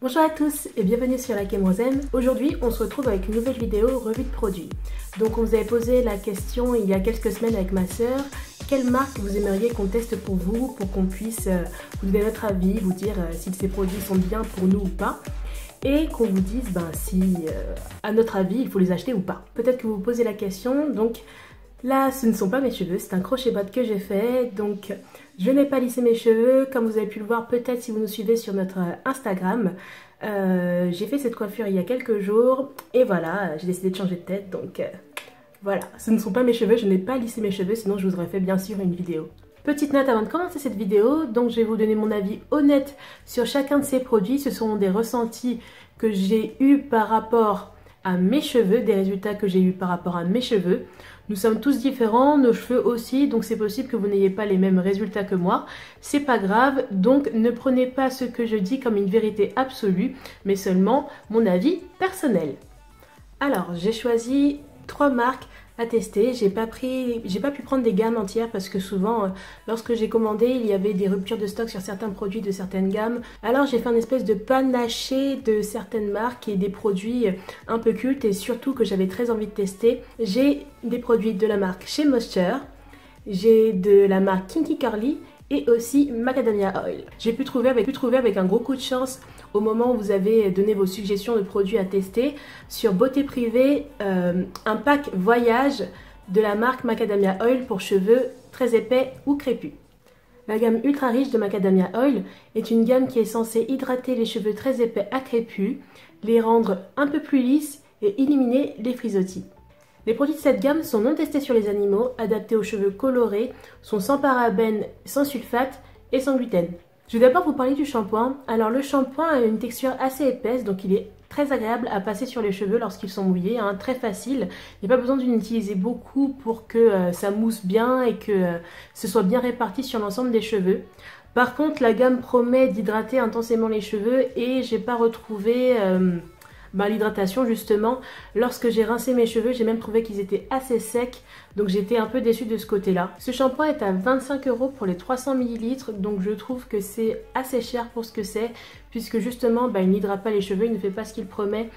Bonjour à tous et bienvenue sur la Game Rosen. Aujourd'hui, on se retrouve avec une nouvelle vidéo revue de produits. Donc on vous avait posé la question il y a quelques semaines avec ma sœur, quelle marque vous aimeriez qu'on teste pour vous, pour qu'on puisse vous donner notre avis, vous dire si ces produits sont bien pour nous ou pas, et qu'on vous dise si à notre avis il faut les acheter ou pas. Peut-être que vous vous posez la question, donc là ce ne sont pas mes cheveux, c'est un crochet botte que j'ai fait, donc je n'ai pas lissé mes cheveux, comme vous avez pu le voir peut-être si vous nous suivez sur notre Instagram. J'ai fait cette coiffure il y a quelques jours et voilà, j'ai décidé de changer de tête, donc voilà, ce ne sont pas mes cheveux, je n'ai pas lissé mes cheveux, sinon je vous aurais fait bien sûr une vidéo. Petite note avant de commencer cette vidéo, donc je vais vous donner mon avis honnête sur chacun de ces produits. Ce sont des ressentis que j'ai eus par rapport à mes cheveux, des résultats que j'ai eus par rapport à mes cheveux. Nous sommes tous différents, nos cheveux aussi, donc c'est possible que vous n'ayez pas les mêmes résultats que moi. C'est pas grave, donc ne prenez pas ce que je dis comme une vérité absolue, mais seulement mon avis personnel. Alors, j'ai choisi 3 marques à tester. J'ai pas pu prendre des gammes entières parce que souvent, lorsque j'ai commandé, il y avait des ruptures de stock sur certains produits de certaines gammes. Alors j'ai fait un espèce de panaché de certaines marques et des produits un peu cultes et surtout que j'avais très envie de tester. J'ai des produits de la marque Shea Moisture, j'ai de la marque Kinky Curly et aussi Macadamia Oil. J'ai pu trouver avec un gros coup de chance au moment où vous avez donné vos suggestions de produits à tester sur Beauté Privée un pack voyage de la marque Macadamia Oil pour cheveux très épais ou crépus. La gamme ultra riche de Macadamia Oil est une gamme qui est censée hydrater les cheveux très épais à crépus, les rendre un peu plus lisses et éliminer les frisottis. Les produits de cette gamme sont non testés sur les animaux, adaptés aux cheveux colorés, sont sans parabènes, sans sulfate et sans gluten. Je vais d'abord vous parler du shampoing. Alors le shampoing a une texture assez épaisse, donc il est très agréable à passer sur les cheveux lorsqu'ils sont mouillés, très facile. Il n'y a pas besoin d'en utiliser beaucoup pour que ça mousse bien et que ce soit bien réparti sur l'ensemble des cheveux. Par contre, la gamme promet d'hydrater intensément les cheveux et j'ai pas retrouvé l'hydratation justement. Lorsque j'ai rincé mes cheveux, j'ai même trouvé qu'ils étaient assez secs, donc j'étais un peu déçue de ce côté là. Ce shampoing est à 25 € pour les 300 ml, donc je trouve que c'est assez cher pour ce que c'est, puisque justement il n'hydrate pas les cheveux, il ne fait pas ce qu'il promet.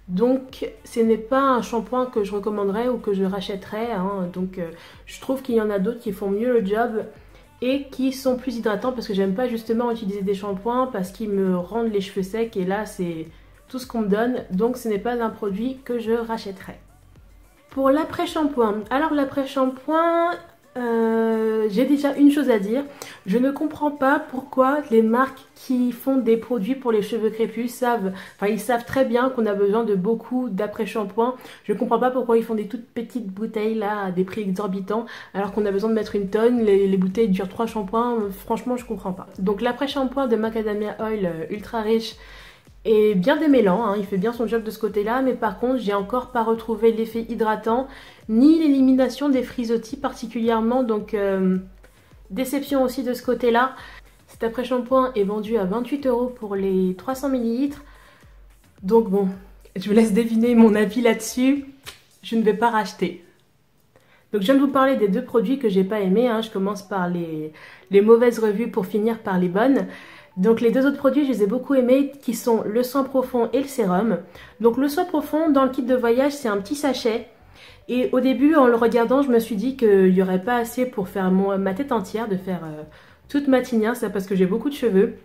Donc ce n'est pas un shampoing que je recommanderais ou que je rachèterais, donc je trouve qu'il y en a d'autres qui font mieux le job et qui sont plus hydratants, parce que j'aime pas justement utiliser des shampoings parce qu'ils me rendent les cheveux secs, et là c'est tout ce qu'on me donne, donc ce n'est pas un produit que je rachèterai. Pour l'après-shampoing, alors l'après-shampoing, j'ai déjà une chose à dire, je ne comprends pas pourquoi les marques qui font des produits pour les cheveux crépus ils savent très bien qu'on a besoin de beaucoup d'après-shampoing. Je ne comprends pas pourquoi ils font des toutes petites bouteilles là à des prix exorbitants alors qu'on a besoin de mettre une tonne, les bouteilles durent 3 shampoings, franchement je comprends pas. Donc l'après-shampoing de Macadamia Oil ultra riche et bien démêlant, il fait bien son job de ce côté-là, mais par contre, j'ai encore pas retrouvé l'effet hydratant, ni l'élimination des frisottis particulièrement, donc déception aussi de ce côté-là. Cet après-shampoing est vendu à 28 € pour les 300 ml, donc bon, je vous laisse deviner mon avis là-dessus, je ne vais pas racheter. Donc je viens de vous parler des 2 produits que j'ai pas aimés, je commence par les mauvaises revues pour finir par les bonnes. Donc les 2 autres produits, je les ai beaucoup aimés, qui sont le soin profond et le sérum. Donc le soin profond, dans le kit de voyage, c'est un petit sachet. Et au début, en le regardant, je me suis dit qu'il n'y aurait pas assez pour faire ma tête entière, de faire toute ma tignasse, c'est parce que j'ai beaucoup de cheveux.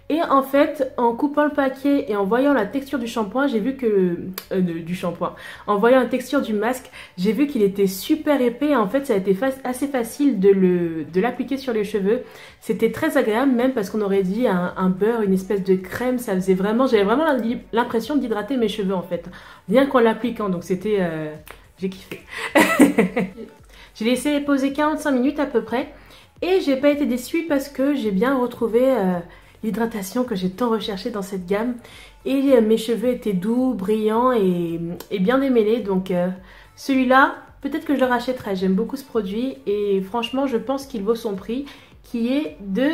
Et en fait, en coupant le paquet et en voyant la texture du shampoing, j'ai vu que... En voyant la texture du masque, j'ai vu qu'il était super épais. En fait, ça a été assez facile de l'appliquer sur les cheveux. C'était très agréable, même parce qu'on aurait dit un beurre, une espèce de crème. Ça faisait vraiment... J'avais vraiment l'impression d'hydrater mes cheveux, en fait. Rien qu'en l'appliquant, donc c'était... J'ai kiffé. J'ai laissé poser 45 minutes à peu près. Et j'ai pas été déçue parce que j'ai bien retrouvé... l'hydratation que j'ai tant recherchée dans cette gamme, et mes cheveux étaient doux, brillants et bien démêlés, donc celui-là, peut-être que je le rachèterai. J'aime beaucoup ce produit et franchement je pense qu'il vaut son prix, qui est de...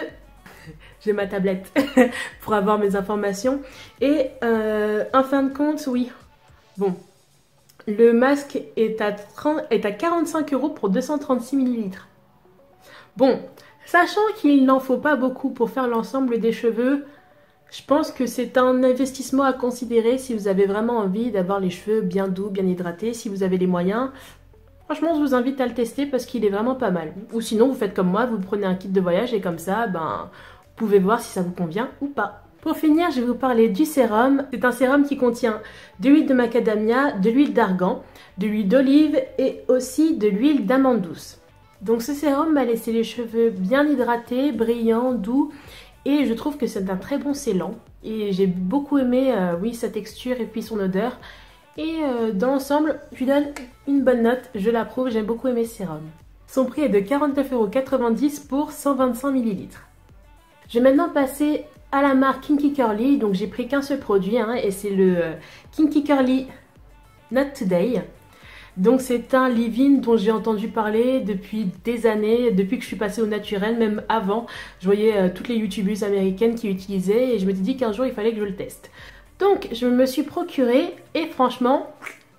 J'ai ma tablette pour avoir mes informations, et en fin de compte, oui, bon, le masque est à 45 € pour 236 ml. Bon, sachant qu'il n'en faut pas beaucoup pour faire l'ensemble des cheveux, Je pense que c'est un investissement à considérer si vous avez vraiment envie d'avoir les cheveux bien doux, bien hydratés, si vous avez les moyens. Franchement, je vous invite à le tester parce qu'il est vraiment pas mal. Ou sinon, vous faites comme moi, vous prenez un kit de voyage et comme ça, ben, vous pouvez voir si ça vous convient ou pas. Pour finir, je vais vous parler du sérum. C'est un sérum qui contient de l'huile de macadamia, de l'huile d'argan, de l'huile d'olive et aussi de l'huile d'amande douce. Donc ce sérum m'a laissé les cheveux bien hydratés, brillants, doux et je trouve que c'est un très bon scellant. Et j'ai beaucoup aimé, oui, sa texture et puis son odeur. Et dans l'ensemble, je lui donne une bonne note, je l'approuve, j'aime beaucoup aimer ce sérum. Son prix est de 49,90 € pour 125 ml. Je vais maintenant passer à la marque Kinky Curly, donc j'ai pris qu'un seul produit hein, et c'est le Kinky Curly Not Today. Donc c'est un leave-in dont j'ai entendu parler depuis des années, depuis que je suis passée au naturel, même avant. Je voyais toutes les youtubeuses américaines qui l'utilisaient et je me suis dit qu'un jour il fallait que je le teste. Donc je me suis procuré et franchement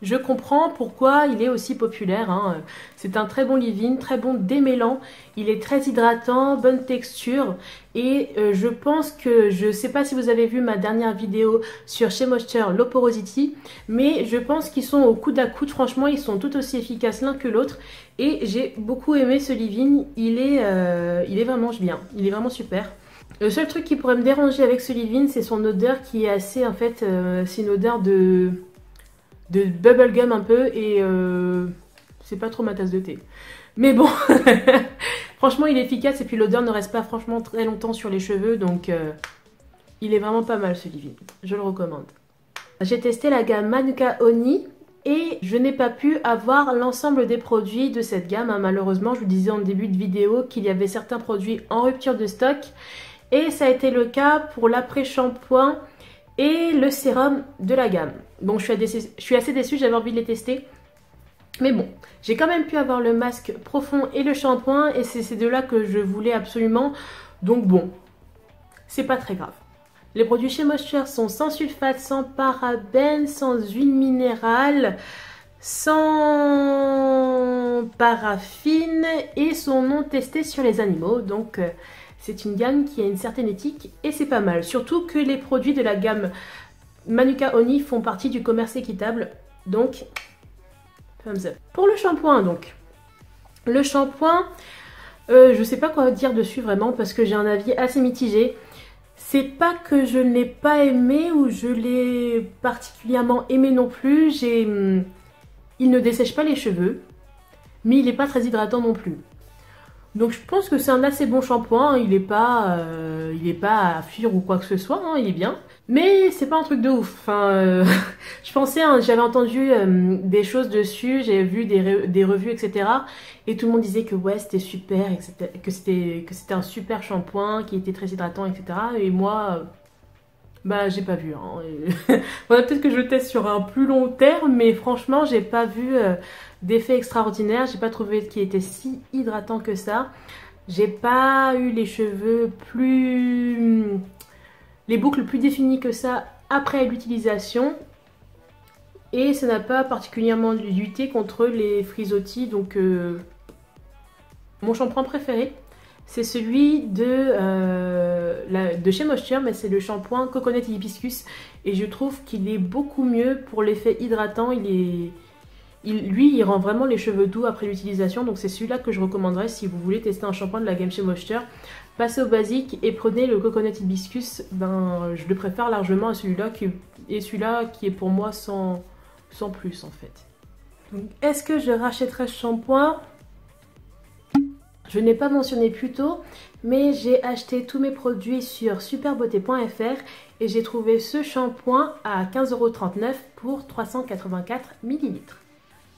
je comprends pourquoi il est aussi populaire. Hein. C'est un très bon leave-in, très bon démêlant. Il est très hydratant, bonne texture. Et je pense que, je ne sais pas si vous avez vu ma dernière vidéo sur Shea Moisture Low Porosity, mais je pense qu'ils sont au coude à coude. Franchement, ils sont tout aussi efficaces l'un que l'autre. Et j'ai beaucoup aimé ce leave-in. Il est vraiment bien. Il est vraiment super. Le seul truc qui pourrait me déranger avec ce leave-in, c'est son odeur qui est assez, en fait, c'est une odeur de bubblegum un peu et c'est pas trop ma tasse de thé. Mais bon, franchement il est efficace et puis l'odeur ne reste pas franchement très longtemps sur les cheveux donc il est vraiment pas mal ce leave-in, je le recommande. J'ai testé la gamme Manuka Honey et je n'ai pas pu avoir l'ensemble des produits de cette gamme. Hein. Malheureusement, je vous disais en début de vidéo qu'il y avait certains produits en rupture de stock et ça a été le cas pour l'après-shampoing et le sérum de la gamme. Donc je suis assez déçue, j'avais envie de les tester. Mais bon, j'ai quand même pu avoir le masque profond et le shampoing et c'est ces deux-là que je voulais absolument. Donc bon, c'est pas très grave. Les produits Shea Moisture sont sans sulfate, sans parabènes, sans huile minérale, sans paraffine et sont non testés sur les animaux. Donc c'est une gamme qui a une certaine éthique et c'est pas mal. Surtout que les produits de la gamme Manuka Honey font partie du commerce équitable. Donc, thumbs up. Pour le shampoing donc. Le shampoing, je sais pas quoi dire dessus vraiment parce que j'ai un avis assez mitigé. C'est pas que je ne l'ai pas aimé ou je l'ai particulièrement aimé non plus. Il ne dessèche pas les cheveux, mais il n'est pas très hydratant non plus. Donc je pense que c'est un assez bon shampoing, il est pas à fuir ou quoi que ce soit, hein, il est bien. Mais c'est pas un truc de ouf, enfin, je pensais, hein, j'avais entendu des choses dessus, j'avais vu des revues, etc. Et tout le monde disait que ouais, c'était super, que c'était un super shampoing, qui était très hydratant, etc. Et moi, bah j'ai pas vu. Hein. Voilà, peut-être que je le teste sur un plus long terme, mais franchement, j'ai pas vu d'effet extraordinaire, j'ai pas trouvé qu'il était si hydratant que ça. J'ai pas eu les cheveux les boucles plus définies que ça après l'utilisation. Et ça n'a pas particulièrement lutté contre les frisottis. Donc mon shampoing préféré, c'est celui de Shea Moisture, mais c'est le shampoing Coconut Hibiscus. Et je trouve qu'il est beaucoup mieux pour l'effet hydratant. Lui, il rend vraiment les cheveux doux après l'utilisation. Donc c'est celui-là que je recommanderais si vous voulez tester un shampoing de la gamme Shea Moisture. Passez au basique et prenez le Coconut Hibiscus. Ben, je le préfère largement à celui-là qui est pour moi sans plus en fait. Est-ce que je rachèterai ce shampoing ? Je n'ai pas mentionné plus tôt, mais j'ai acheté tous mes produits sur superbeauté.fr et j'ai trouvé ce shampoing à 15,39 € pour 384 ml.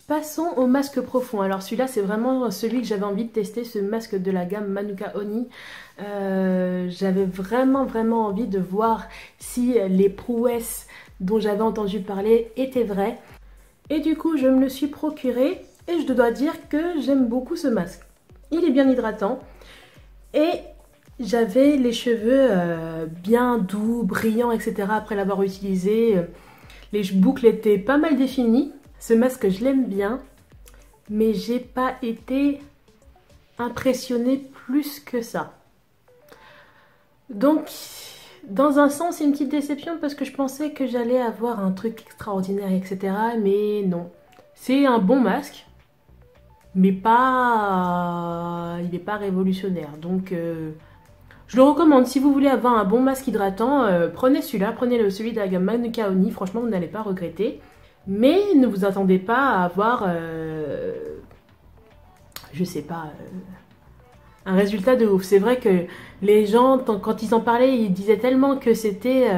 Passons au masque profond. Alors celui-là, c'est vraiment celui que j'avais envie de tester, ce masque de la gamme Manuka Honey. J'avais vraiment envie de voir si les prouesses dont j'avais entendu parler étaient vraies. Et du coup, je me le suis procuré et je dois dire que j'aime beaucoup ce masque. Il est bien hydratant et j'avais les cheveux bien doux, brillants, etc. après l'avoir utilisé. Les boucles étaient pas mal définies. Ce masque, je l'aime bien, mais j'ai pas été impressionnée plus que ça. Donc, Dans un sens, c'est une petite déception parce que je pensais que j'allais avoir un truc extraordinaire, etc. Mais non. C'est un bon masque, mais pas... il n'est pas révolutionnaire. Donc, je le recommande. Si vous voulez avoir un bon masque hydratant, prenez celui-là. Prenez celui de la gamme Manuka Oni. Franchement, vous n'allez pas regretter. Mais ne vous attendez pas à avoir... je sais pas... un résultat de ouf. C'est vrai que les gens, quand ils en parlaient, ils disaient tellement que c'était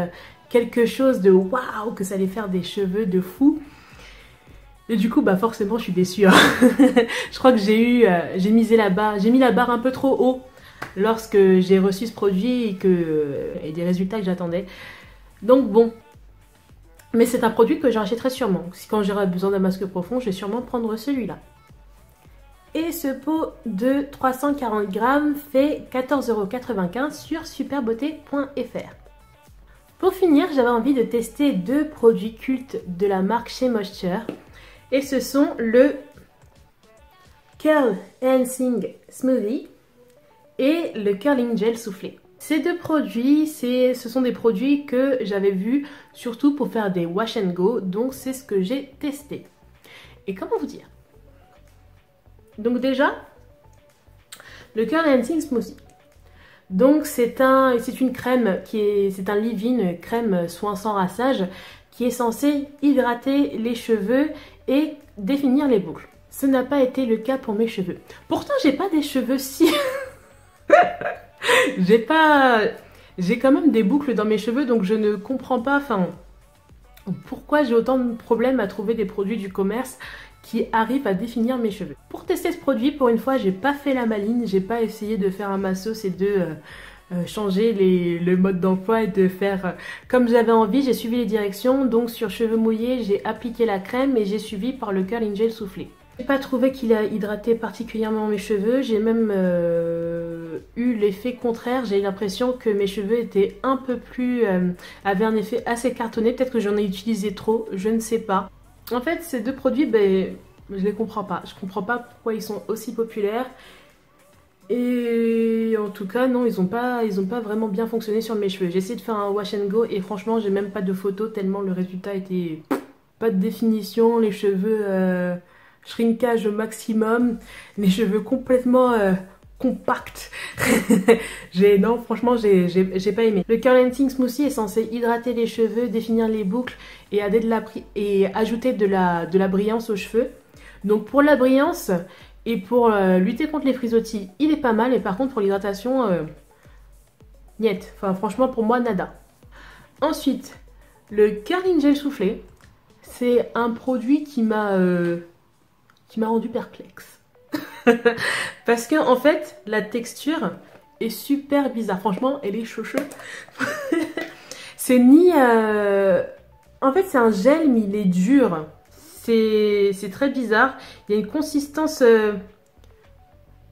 quelque chose de waouh, que ça allait faire des cheveux de fou. Et du coup, bah forcément, je suis déçue. Hein. Je crois que j'ai mis la barre un peu trop haut lorsque j'ai reçu ce produit et des résultats que j'attendais. Donc bon. Mais c'est un produit que j'achèterai sûrement. Quand j'aurai besoin d'un masque profond, je vais sûrement prendre celui-là. Et ce pot de 340 grammes fait 14,95 € sur superbeauté.fr. Pour finir, j'avais envie de tester deux produits cultes de la marque Shea Moisture. Et ce sont le Curl Enhancing Smoothie et le Curling Gel Soufflé. Ces deux produits, ce sont des produits que j'avais vus surtout pour faire des wash and go. Donc c'est ce que j'ai testé. Et comment vous dire ? Donc déjà, le Curl Enhancing Smoothie. Donc c'est une crème c'est un leave-in, crème soin sans rassage qui est censé hydrater les cheveux et définir les boucles. Ce n'a pas été le cas pour mes cheveux. Pourtant j'ai pas des cheveux si... j'ai quand même des boucles dans mes cheveux, donc je ne comprends pas pourquoi j'ai autant de problèmes à trouver des produits du commerce qui arrive à définir mes cheveux. Pour tester ce produit, pour une fois, j'ai pas fait la maline, j'ai pas essayé de faire un massos et de changer le mode d'emploi et de faire comme j'avais envie. J'ai suivi les directions, donc sur cheveux mouillés, j'ai appliqué la crème et j'ai suivi par le curling gel soufflé. J'ai pas trouvé qu'il a hydraté particulièrement mes cheveux, j'ai même eu l'effet contraire, j'ai l'impression que mes cheveux étaient un peu plus... avaient un effet assez cartonné, peut-être que j'en ai utilisé trop, je ne sais pas. En fait, ces deux produits, je les comprends pas. Je comprends pas pourquoi ils sont aussi populaires. Et en tout cas, non, ils ont pas vraiment bien fonctionné sur mes cheveux. J'ai essayé de faire un wash and go et franchement, j'ai même pas de photos tellement le résultat était pas de définition, les cheveux shrinkage au maximum, les cheveux complètement compacts. Non, franchement, j'ai pas aimé. Le Curl Enhancing Smoothie est censé hydrater les cheveux, définir les boucles et ajouter de la brillance aux cheveux. Donc pour la brillance et pour lutter contre les frisottis, il est pas mal. Et par contre pour l'hydratation, niet. Enfin franchement pour moi nada. Ensuite, le Curling Gel Soufflé, c'est un produit qui m'a rendu perplexe. Parce que en fait la texture est super bizarre. Franchement elle est chouchou. C'est ni... En fait c'est un gel mais il est dur. C'est très bizarre. Il y a une consistance...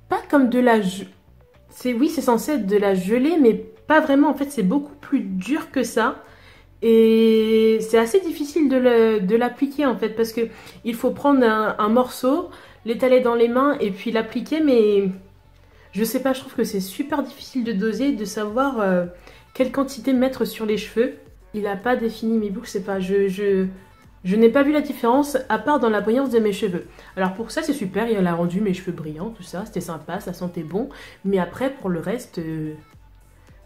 pas comme de la... Oui c'est censé être de la gelée mais pas vraiment. En fait c'est beaucoup plus dur que ça. Et c'est assez difficile de l'appliquer en fait. Parce que il faut prendre un morceau, l'étaler dans les mains et puis l'appliquer. Mais je sais pas, je trouve que c'est super difficile de doser, de savoir quelle quantité mettre sur les cheveux. Il n'a pas défini mes boucles, c'est pas... Je n'ai pas vu la différence à part dans la brillance de mes cheveux. Alors pour ça c'est super, il a rendu mes cheveux brillants, tout ça, c'était sympa, ça sentait bon. Mais après pour le reste,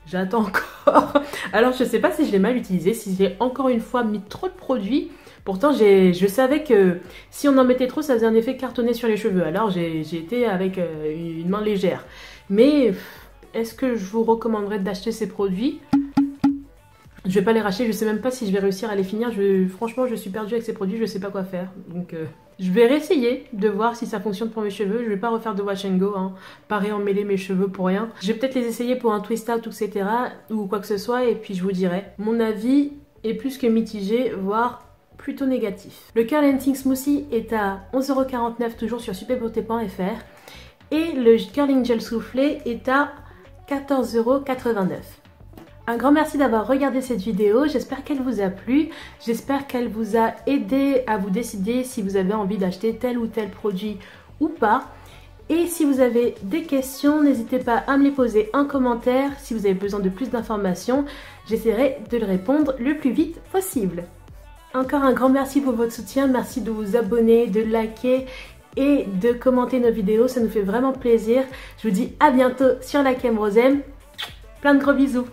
j'attends encore. Alors je sais pas si je l'ai mal utilisé, si j'ai encore une fois mis trop de produits. Pourtant je savais que si on en mettait trop ça faisait un effet cartonné sur les cheveux. Alors j'ai été avec une main légère. Mais est-ce que je vous recommanderais d'acheter ces produits ? Je vais pas les racheter, je sais même pas si je vais réussir à les finir. Franchement, je suis perdue avec ces produits, je sais pas quoi faire. Donc, je vais réessayer de voir si ça fonctionne pour mes cheveux. Je vais pas refaire de wash and go, hein. Pas réemmêler mes cheveux pour rien. Je vais peut-être les essayer pour un twist out, etc. ou quoi que ce soit, et puis je vous dirai. Mon avis est plus que mitigé, voire plutôt négatif. Le Curl Enhancing Smoothie est à 11,49 € toujours sur superbeauté.fr et le Curling Gel Soufflé est à 14,89 €. Un grand merci d'avoir regardé cette vidéo, j'espère qu'elle vous a plu, j'espère qu'elle vous a aidé à vous décider si vous avez envie d'acheter tel ou tel produit ou pas. Et si vous avez des questions, n'hésitez pas à me les poser en commentaire. Si vous avez besoin de plus d'informations, j'essaierai de le répondre le plus vite possible. Encore un grand merci pour votre soutien, merci de vous abonner, de liker et de commenter nos vidéos, ça nous fait vraiment plaisir. Je vous dis à bientôt sur La Crème Rosem, plein de gros bisous.